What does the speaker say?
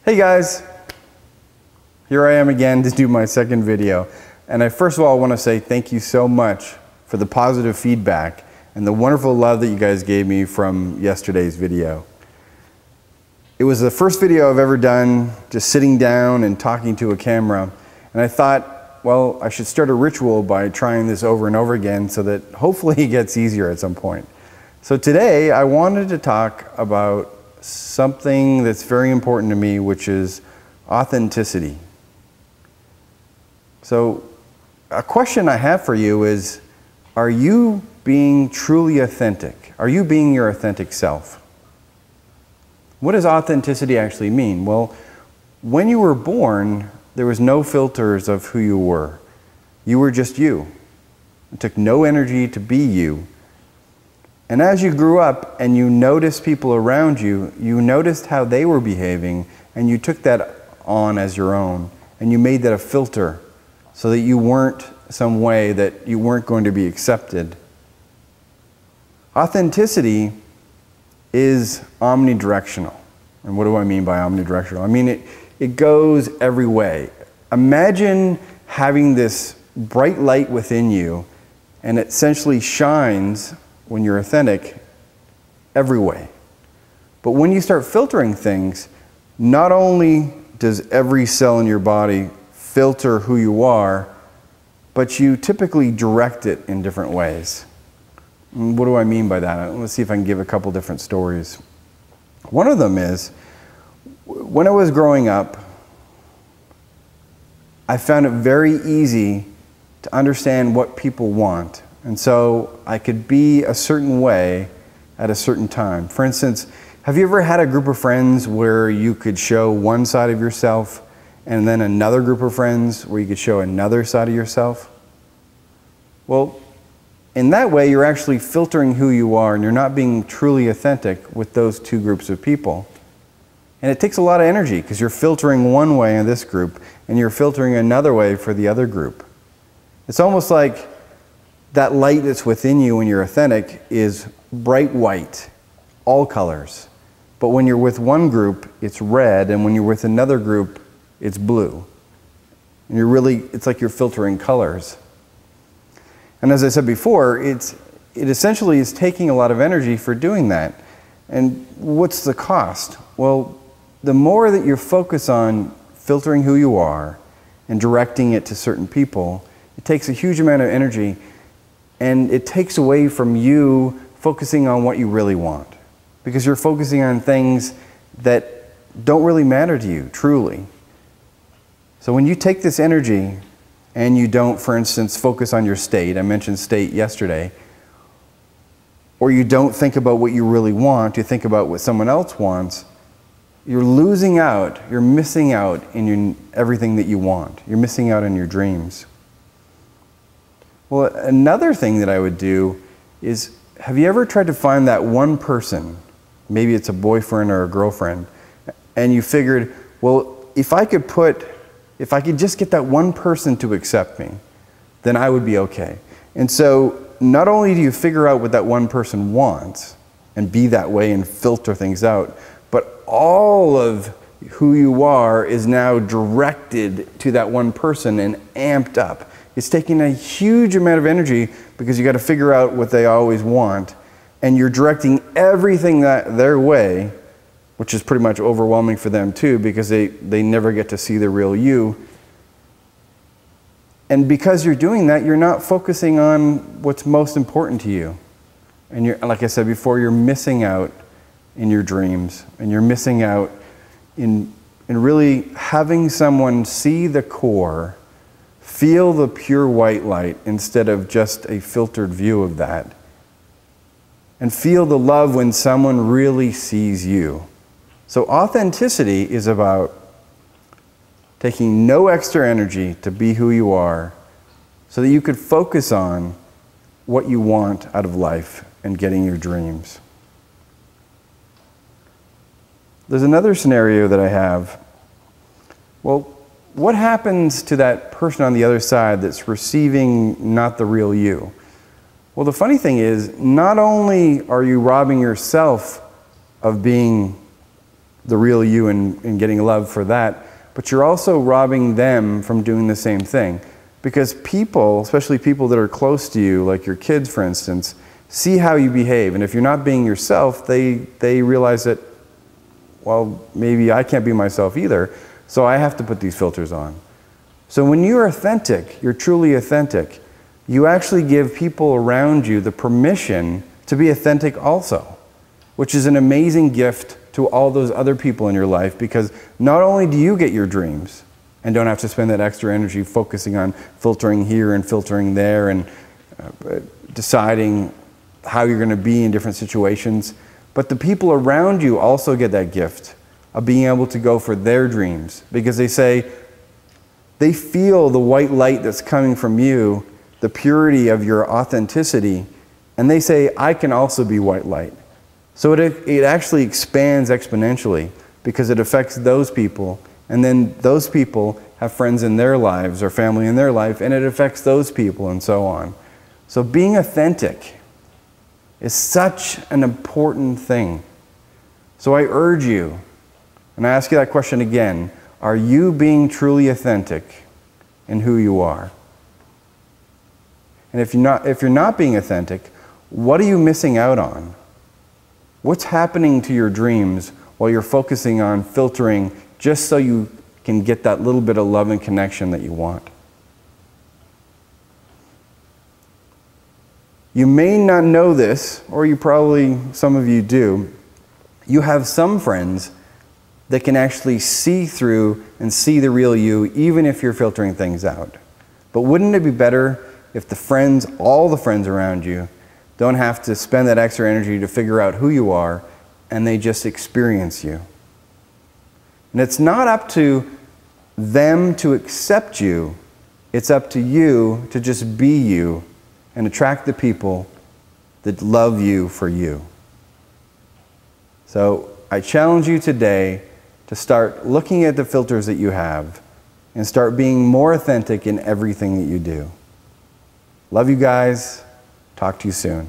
Hey guys, here I am again to do my second video. And I first of all want to say thank you so much for the positive feedback and the wonderful love that you guys gave me from yesterday's video. It was the first video I've ever done just sitting down and talking to a camera. And I thought, well, I should start a ritual by trying this over and over again so that hopefully it gets easier at some point. So today I wanted to talk about something that's very important to me, which is authenticity. So a question I have for you is, are you being truly authentic? Are you being your authentic self? What does authenticity actually mean? Well, when you were born, there was no filters of who you were. You were just you. It took no energy to be you. And as you grew up and you noticed people around you, you noticed how they were behaving, and you took that on as your own, and you made that a filter so that you weren't some way that you weren't going to be accepted. Authenticity is omnidirectional. And what do I mean by omnidirectional? I mean it goes every way. Imagine having this bright light within you, and it essentially shines when you're authentic every way. But when you start filtering things, not only does every cell in your body filter who you are, but you typically direct it in different ways. And what do I mean by that? Let's see if I can give a couple different stories. One of them is, when I was growing up, I found it very easy to understand what people want. And so I could be a certain way at a certain time. For instance, have you ever had a group of friends where you could show one side of yourself and then another group of friends where you could show another side of yourself? Well, in that way, you're actually filtering who you are, and you're not being truly authentic with those two groups of people. And it takes a lot of energy because you're filtering one way in this group and you're filtering another way for the other group. It's almost like that light that's within you when you're authentic is bright white, all colors. But when you're with one group, it's red, and when you're with another group, it's blue. And it's like you're filtering colors. And as I said before, it essentially is taking a lot of energy for doing that. And what's the cost? Well, the more that you focus on filtering who you are and directing it to certain people, it takes a huge amount of energy, and it takes away from you focusing on what you really want, because you're focusing on things that don't really matter to you, truly. So when you take this energy and you don't, for instance, focus on your state, I mentioned state yesterday, or you don't think about what you really want, you think about what someone else wants, you're losing out, you're missing out in everything that you want. You're missing out on your dreams. Well, another thing that I would do is, have you ever tried to find that one person, maybe it's a boyfriend or a girlfriend, and you figured, well, if I could just get that one person to accept me, then I would be okay. And so not only do you figure out what that one person wants and be that way and filter things out, but all of who you are is now directed to that one person and amped up. It's taking a huge amount of energy because you got to figure out what they always want, and you're directing everything their way, which is pretty much overwhelming for them too, because they never get to see the real you. And because you're doing that, you're not focusing on what's most important to you. And you're, like I said before, you're missing out in your dreams, and you're missing out in really having someone see the core, feel the pure white light instead of just a filtered view of that, and feel the love when someone really sees you. So authenticity is about taking no extra energy to be who you are so that you could focus on what you want out of life and getting your dreams. There's another scenario that I have. Well, what happens to that person on the other side that's receiving not the real you? Well, the funny thing is, not only are you robbing yourself of being the real you and getting love for that, but you're also robbing them from doing the same thing. Because people, especially people that are close to you, like your kids for instance, see how you behave, and if you're not being yourself, they realize that, well, maybe I can't be myself either, so I have to put these filters on. So when you're authentic, you're truly authentic, you actually give people around you the permission to be authentic also, which is an amazing gift to all those other people in your life, because not only do you get your dreams and don't have to spend that extra energy focusing on filtering here and filtering there and deciding how you're going to be in different situations, but the people around you also get that gift of being able to go for their dreams, because they feel the white light that's coming from you, the purity of your authenticity, and they say, I can also be white light. So it actually expands exponentially, because it affects those people, and then those people have friends in their lives or family in their life, and it affects those people and so on. So being authentic is such an important thing. So I urge you, and I ask you that question again, are you being truly authentic in who you are? And if you're not being authentic, what are you missing out on? What's happening to your dreams while you're focusing on filtering just so you can get that little bit of love and connection that you want? You may not know this, or some of you do. You have some friends that can actually see through and see the real you, even if you're filtering things out. But wouldn't it be better if all the friends around you, don't have to spend that extra energy to figure out who you are, and they just experience you? And it's not up to them to accept you, it's up to you to just be you and attract the people that love you for you. So I challenge you today to start looking at the filters that you have and start being more authentic in everything that you do. Love you guys. Talk to you soon.